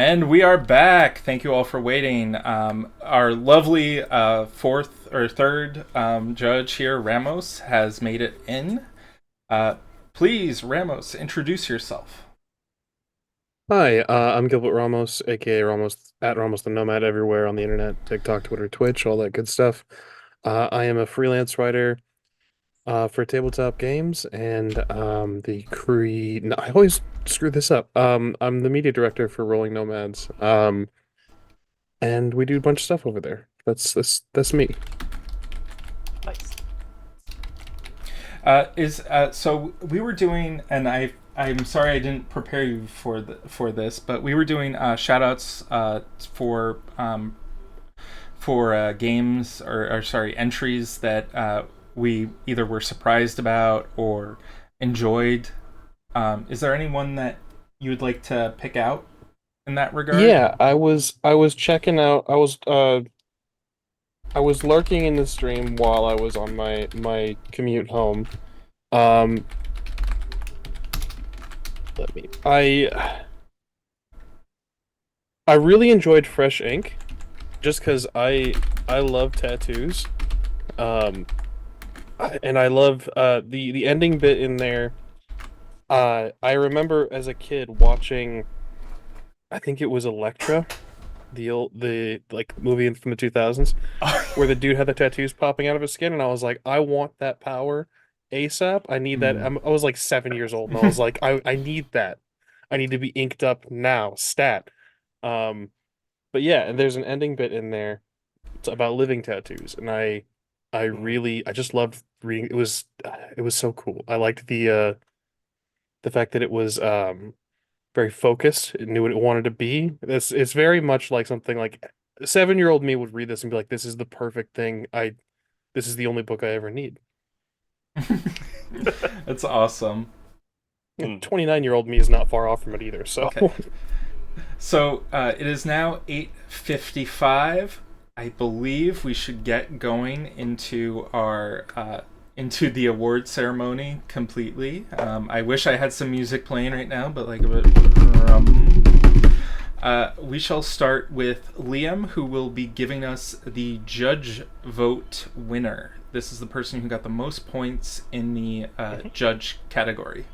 [SPEAKER 1] And we are back. Thank you all for waiting. Our lovely fourth or third judge here, Ramos, has made it in. Uh, Please, Ramos, introduce yourself.
[SPEAKER 3] Hi, I'm Gilbert Ramos, aka Ramos at Ramos the Nomad everywhere on the internet, TikTok, Twitter, Twitch, all that good stuff. I am a freelance writer for tabletop games and the cre no, I always screw this up. I'm the media director for Rolling Nomads. And we do a bunch of stuff over there. That's me.
[SPEAKER 2] Nice.
[SPEAKER 1] Is So we were doing, and I'm sorry I didn't prepare you for this, but we were doing shout outs for games or sorry entries that we either were surprised about or enjoyed. Is there anyone that you would like to pick out in that regard?
[SPEAKER 3] Yeah, I was checking out I was lurking in the stream while I was on my commute home. Um Let me. I really enjoyed Fresh Ink, just because I love tattoos. Um, and I love the ending bit in there. I remember as a kid watching. I think it was Elektra, the like movie from the 2000s, where the dude had the tattoos popping out of his skin, and I was like, I want that power ASAP. I need that.
[SPEAKER 1] Hmm.
[SPEAKER 3] I was like 7 years old, and I was like, I need that. I need to be inked up now, stat. Um, but yeah, and there's an ending bit in there. It's about living tattoos, and I just loved reading. It was so cool. I liked the fact that it was very focused. It knew what it wanted to be. It's very much like something like 7-year-old me would read this and be like, this is the perfect thing. This is the only book I ever need.
[SPEAKER 1] That's awesome.
[SPEAKER 2] Mm.
[SPEAKER 3] 29-year-old me is not far off from it either. So
[SPEAKER 1] Okay. So it is now 8:55. I believe we should get going into our into the award ceremony completely. I wish I had some music playing right now, but like a bit. We shall start with Liam, who will be giving us the judge vote winner. This is the person who got the most points in the judge category.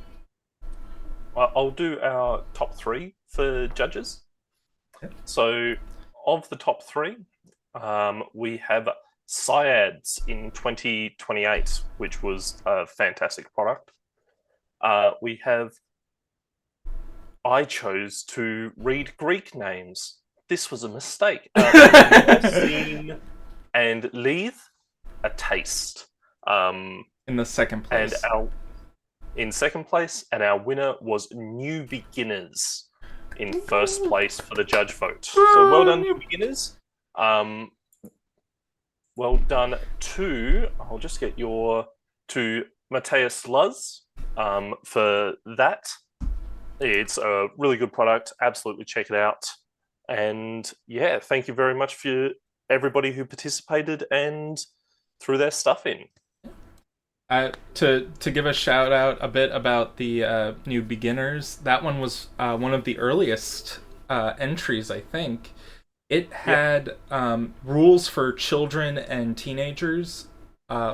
[SPEAKER 2] I'll do our top three for judges.
[SPEAKER 1] Yep.
[SPEAKER 2] So, of the top three, we have Syads in 2028, which was a fantastic product. We have I chose to read Greek names. This was a mistake. Morcine and Leith, a taste.
[SPEAKER 1] In the second place.
[SPEAKER 2] And our in second place, and our winner was New Beginners in first place for the judge vote. So well done, New Beginners. Well done to I'll just get to Matthias Luz for that. It's a really good product. Absolutely check it out. And yeah, thank you very much for everybody who participated and threw their stuff in.
[SPEAKER 1] To give a shout out a bit about the New Beginners, that one was one of the earliest entries, I think. It had rules for children and teenagers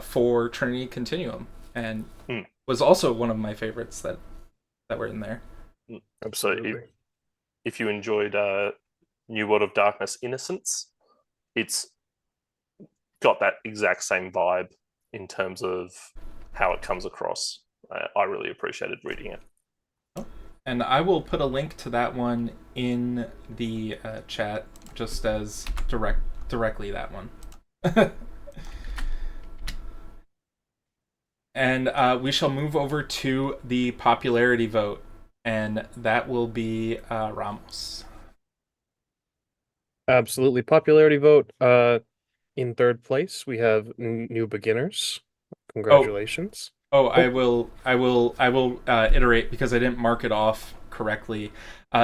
[SPEAKER 1] for Trinity Continuum, and was also one of my favorites that were in there.
[SPEAKER 3] absolutely.
[SPEAKER 2] So if you enjoyed New World of Darkness Innocence, it's got that exact same vibe in terms of how it comes across. I really appreciated reading it.
[SPEAKER 1] And I will put a link to that one in the chat, just as directly that one. And we shall move over to the popularity vote, and that will be Ramos.
[SPEAKER 3] Absolutely. Popularity vote. In third place, we have New Beginners. Congratulations.
[SPEAKER 1] I will iterate because I didn't mark it off correctly.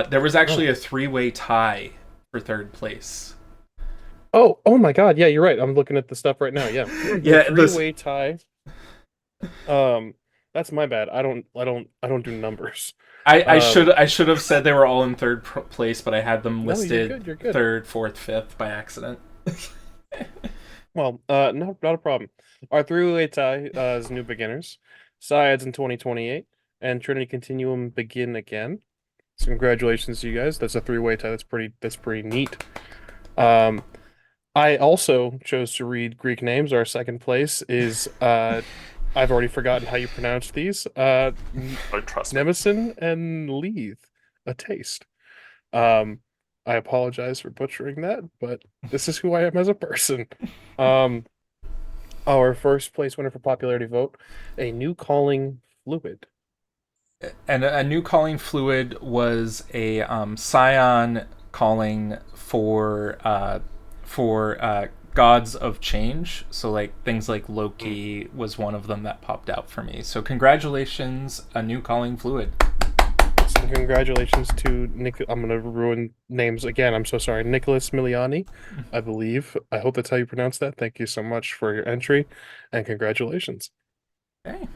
[SPEAKER 1] There was actually a three-way tie for third place.
[SPEAKER 3] Oh my God. Yeah, you're right. I'm looking at the stuff right now. Yeah.
[SPEAKER 1] Yeah,
[SPEAKER 3] Three-way tie. That's my bad. I don't do numbers.
[SPEAKER 1] I should have said they were all in third place, but I had them
[SPEAKER 3] No,
[SPEAKER 1] listed
[SPEAKER 3] you're good.
[SPEAKER 1] third, fourth, fifth by accident.
[SPEAKER 3] Well, no, not a problem. Our three-way tie is New Beginners, Sciads in 2028, and Trinity Continuum begin again. So congratulations to you guys. That's a three-way tie. That's pretty neat. I also chose to read Greek names. Our second place is I've already forgotten how you pronounce these.
[SPEAKER 2] Don't trust me.
[SPEAKER 3] Nemesine and Leith, a taste. Um, I apologize for butchering that, but this is who I am as a person. Um, our first place winner for popularity vote, a new calling fluid.
[SPEAKER 1] And a new calling fluid was a scion calling for gods of change. So like things like Loki was one of them that popped out for me. So congratulations, a new calling fluid.
[SPEAKER 3] So congratulations to Nick. I'm gonna ruin names again. I'm so sorry, Nicholas Miliani, I believe. I hope that's how you pronounce that. Thank you so much for your entry, and congratulations.
[SPEAKER 1] Okay.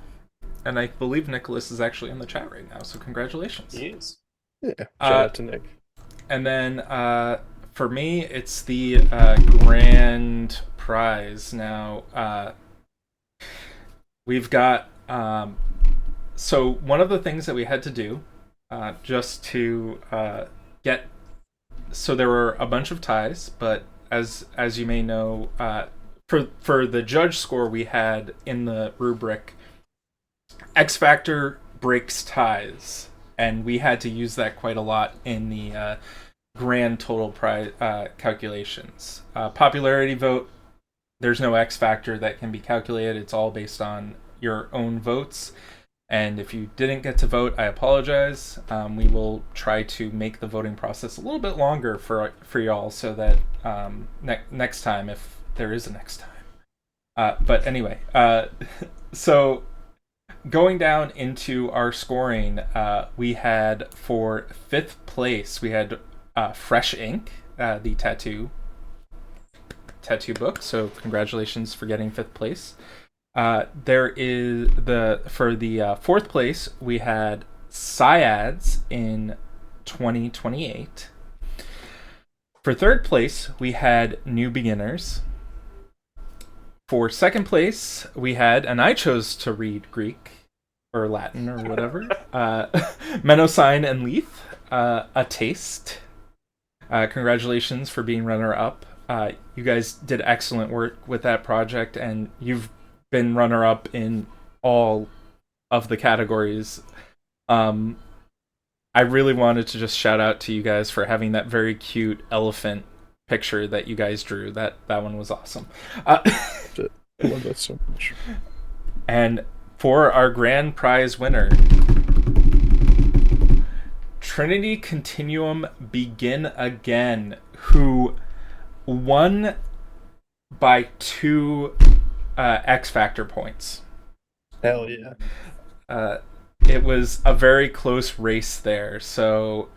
[SPEAKER 1] And I believe Nicholas is actually in the chat right now, so congratulations.
[SPEAKER 2] Yes.
[SPEAKER 3] Yeah, shout out to Nick.
[SPEAKER 1] And then for me, it's the grand prize. Now, we've got... so one of the things that we had to do just to get... So there were a bunch of ties, but as you may know, for the judge score we had in the rubric, X Factor breaks ties, and we had to use that quite a lot in the grand total prize calculations. Popularity vote, there's no X Factor that can be calculated. It's all based on your own votes. And if you didn't get to vote, I apologize. We will try to make the voting process a little bit longer for y'all, so that next time, if there is a next time. But anyway, so going down into our scoring, we had for fifth place, we had Fresh Ink, the tattoo book. So congratulations for getting fifth place. There is for the fourth place, we had Sciads in 2028. For third place, we had New Beginners. For second place, we had, and I chose to read Greek or Latin or whatever, Menocine and Leith, a taste. Congratulations for being runner-up. You guys did excellent work with that project, and you've been runner-up in all of the categories. I really wanted to just shout out to you guys for having that very cute elephant picture that you guys drew. That one was awesome.
[SPEAKER 3] I love that so much.
[SPEAKER 1] And for our grand prize winner, Trinity Continuum Begin Again, who won by 2 X Factor points.
[SPEAKER 3] Hell yeah.
[SPEAKER 1] It was a very close race there. So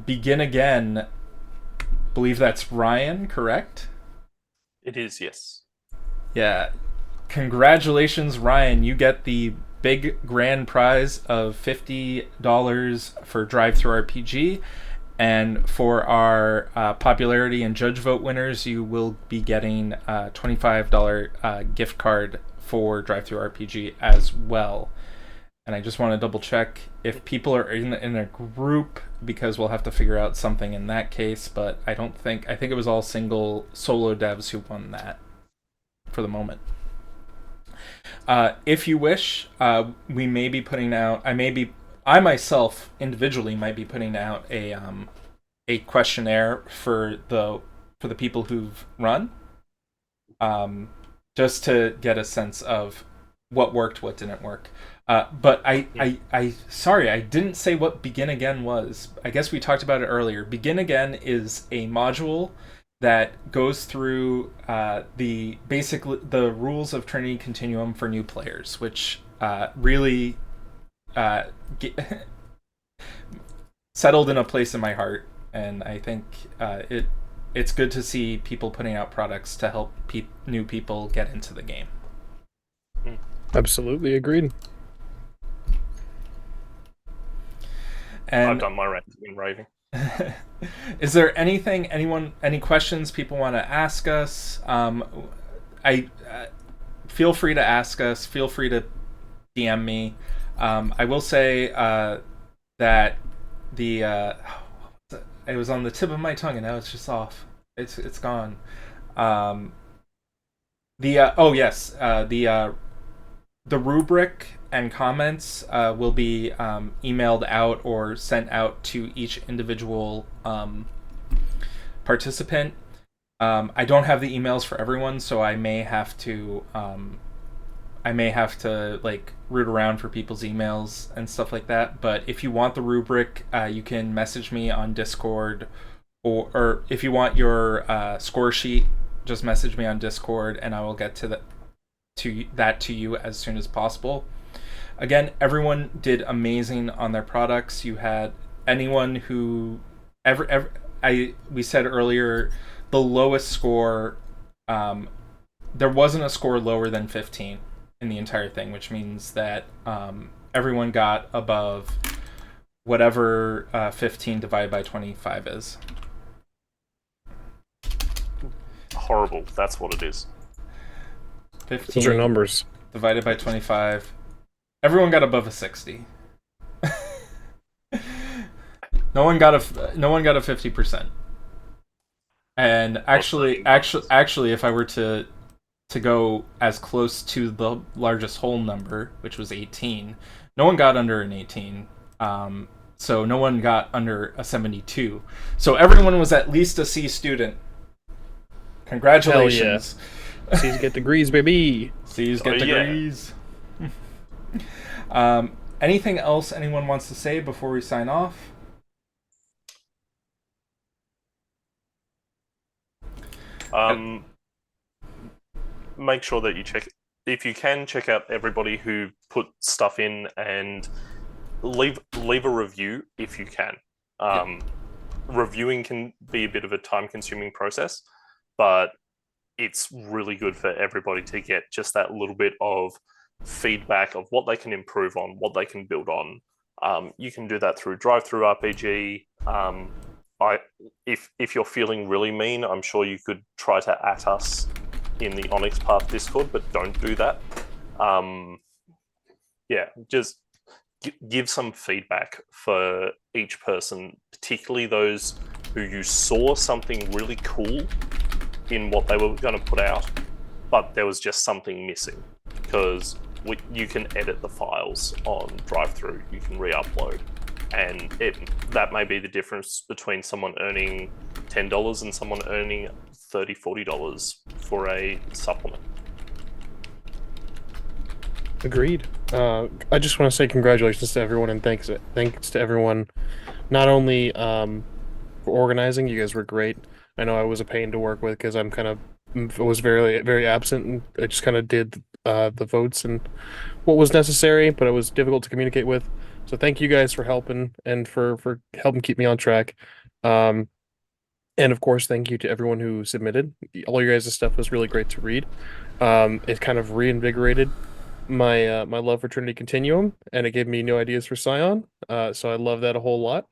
[SPEAKER 1] Begin Again, believe that's Ryan, correct?
[SPEAKER 2] It is, yes.
[SPEAKER 1] Yeah. Congratulations, Ryan. You get the big grand prize of $50 for Drive-Thru RPG. And for our popularity and judge vote winners, you will be getting a $25 gift card for Drive-Thru RPG as well. And I just want to double check if people are in a group, because we'll have to figure out something in that case. But I think it was all solo devs who won that for the moment. If you wish, we may be putting out. I myself individually might be putting out a questionnaire for the people who've run, just to get a sense of what worked, what didn't work. But I sorry, I didn't say what Begin Again was. I guess we talked about it earlier. Begin Again is a module that goes through basically the rules of Trinity Continuum for new players, which really settled in a place in my heart, and I think it's good to see people putting out products to help new people get into the game.
[SPEAKER 3] Absolutely agreed.
[SPEAKER 1] And
[SPEAKER 2] I've done my ranting and raving.
[SPEAKER 1] is there any questions people want to ask us? I feel free to ask us. Feel free to DM me. I will say that the it was on the tip of my tongue and now it's just off. It's gone. The rubric and comments will be emailed out or sent out to each individual participant. I don't have the emails for everyone, so I may have to like root around for people's emails and stuff like that. But if you want the rubric, you can message me on Discord, or if you want your score sheet, just message me on Discord, and I will get to you as soon as possible. Again, everyone did amazing on their products. You had anyone who we said earlier, the lowest score, there wasn't a score lower than 15 in the entire thing, which means that everyone got above whatever 15 divided by 25 is.
[SPEAKER 2] Horrible. That's what it is.
[SPEAKER 1] 15
[SPEAKER 3] Those are numbers.
[SPEAKER 1] divided by 25. Everyone got above a 60. No one got a 50%. And actually, if I were to go as close to the largest whole number, which was 18, no one got under an 18. So no one got under a 72. So everyone was at least a C student. Congratulations.
[SPEAKER 3] Hell yeah. C's get degrees, baby.
[SPEAKER 1] C's get degrees. Anything else anyone wants to say before we sign off?
[SPEAKER 2] Make sure that you if you can, check out everybody who put stuff in and leave a review if you can. Reviewing can be a bit of a time-consuming process, but it's really good for everybody to get just that little bit of feedback of what they can improve on, what they can build on. You can do that through Drive-Thru RPG. If you're feeling really mean, I'm sure you could try to at us in the Onyx Path Discord, but don't do that. Just give some feedback for each person, particularly those who you saw something really cool in what they were going to put out, but there was just something missing, because you can edit the files on Drive-Thru, you can re-upload, and that may be the difference between someone earning $10 and someone earning $30, $40 for a supplement.
[SPEAKER 3] Agreed. I just want to say congratulations to everyone, and thanks to everyone, not only for organizing. You guys were great. I know I was a pain to work with because was very, very absent, and I just kind of did the votes and what was necessary, but it was difficult to communicate with. So thank you guys for helping and for helping keep me on track. And of course, thank you to everyone who submitted. All your guys' stuff was really great to read. It kind of reinvigorated my love for Trinity Continuum, and it gave me new ideas for Scion. So I love that a whole lot.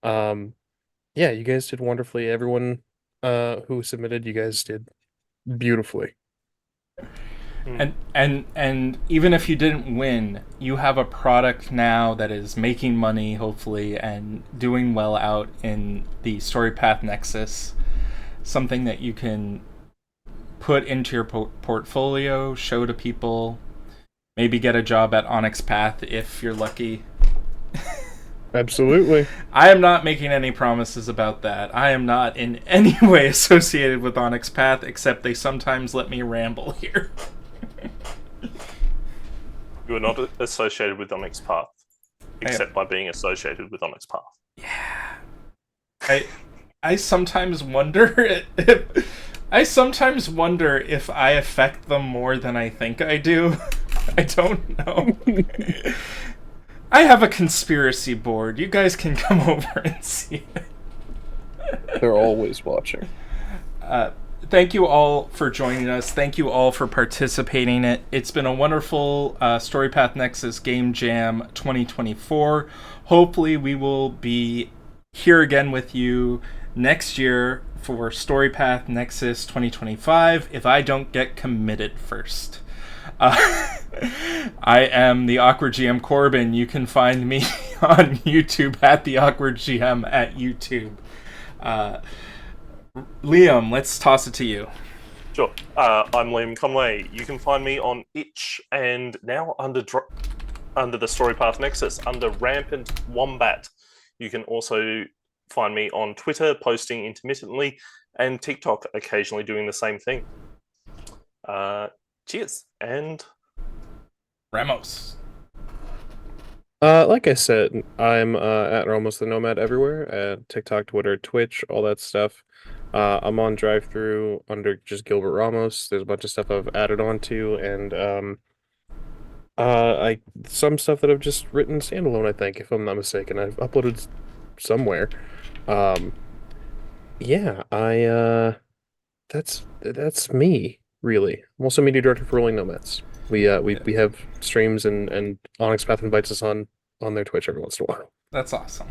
[SPEAKER 3] Yeah, you guys did wonderfully. Everyone who submitted, you guys did beautifully.
[SPEAKER 1] And even if you didn't win, you have a product now that is making money, hopefully, and doing well out in the Storypath Nexus. Something that you can put into your portfolio, show to people, maybe get a job at Onyx Path if you're lucky.
[SPEAKER 3] Absolutely.
[SPEAKER 1] I am not making any promises about that. I am not in any way associated with Onyx Path, except they sometimes let me ramble here.
[SPEAKER 2] You are not associated with Onyx Path, except by being associated with Onyx Path.
[SPEAKER 1] Yeah. I sometimes wonder if I affect them more than I think I do. I don't know. I have a conspiracy board. You guys can come over and see it.
[SPEAKER 3] They're always watching.
[SPEAKER 1] thank you all for joining us. Thank you all for participating. It's been a wonderful Storypath Nexus Game Jam 2024. Hopefully, we will be here again with you next year for Storypath Nexus 2025 if I don't get committed first. I am the Awkward GM Corbin. You can find me on YouTube at the Awkward GM at YouTube. Liam, let's toss it to you.
[SPEAKER 2] Sure. I'm Liam Conway. You can find me on Itch and now under the Storypath Nexus under Rampant Wombat. You can also find me on Twitter, posting intermittently, and TikTok, occasionally doing the same thing. Cheers, and
[SPEAKER 1] Ramos.
[SPEAKER 3] Like I said, I'm at Ramos the Nomad everywhere, at TikTok, Twitter, Twitch, all that stuff. I'm on drive-through under just Gilbert Ramos. There's a bunch of stuff I've added on to, and some stuff that I've just written standalone, I think, if I'm not mistaken. I've uploaded somewhere. Yeah, that's me, really. I'm also media director for Rolling Nomads. We have streams, and Onyx Path invites us on their Twitch every once in a while.
[SPEAKER 1] That's awesome.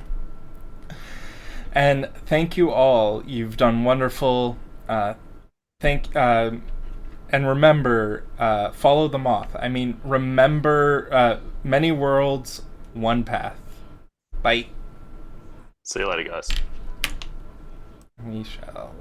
[SPEAKER 1] And thank you all. You've done wonderful. And remember, follow the moth. I mean, remember, many worlds, one path. Bye.
[SPEAKER 2] see you later, guys.
[SPEAKER 1] We shall.